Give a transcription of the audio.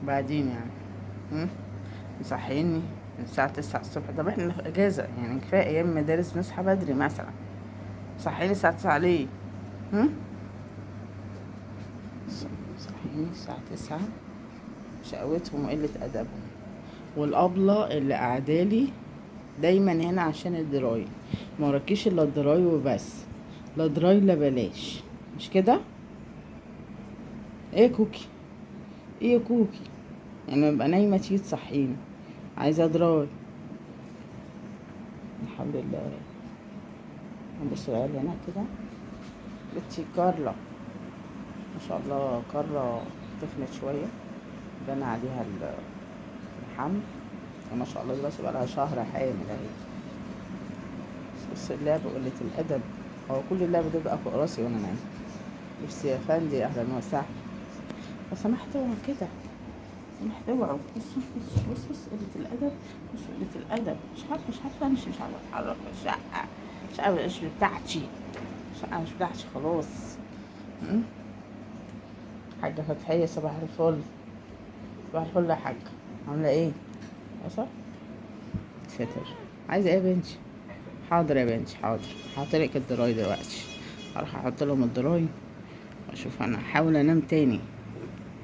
بعدين يعني. هم؟ مصحيني من الساعة 9 الصبح. طب احنا في اجازة يعني، كفاية ايام مدارس بنصحى بدري مثلا. مصحيني الساعة 9 ليه؟ هم؟ مصحيني الساعة 9. شقوتهم وقلة ادبهم. والابلة اللي قاعدالي دايما هنا عشان الدراي. ما وراكيش الا الدراي وبس. لا دراي لا بلاش. مش كده؟ ايه يا كوكي؟ ايه يا كوكي؟ يعني ببقى نايمة تيجي تصحيني. عايزة دراي. الحمد لله. بص العيال هنا كده. بنتي كارلا. ما شاء الله كارلا. تخنت شوية. بان عليها الحمل. وما شاء الله دلوقتي بقى لها شهر حامل اهي. بص اللعب وقلة الأدب. هو كل اللعب ده بقى فوق راسي وانا نايمة. بص يا فندي أهلا وسهلا. لو سمحت اوعوا كده. سمحت اوعوا. بص بص بص بص قلة الأدب. بص قلة الأدب. مش عارفة أمشي، مش عارفة أتحرك في الشقة. الشقة مش بتاعتي. الشقة مش بتاعتي خلاص. م? حاجة فتحية صباح الفل. صباح الفل يا حاجة. عاملة ايه؟ صح؟ ستر. عايزة ايه يا بنتي؟ حاضر يا بنتي حاضر. هحطلك الدراي دلوقتي. هروح احط لهم الدراي واشوف انا هحاول انام تاني.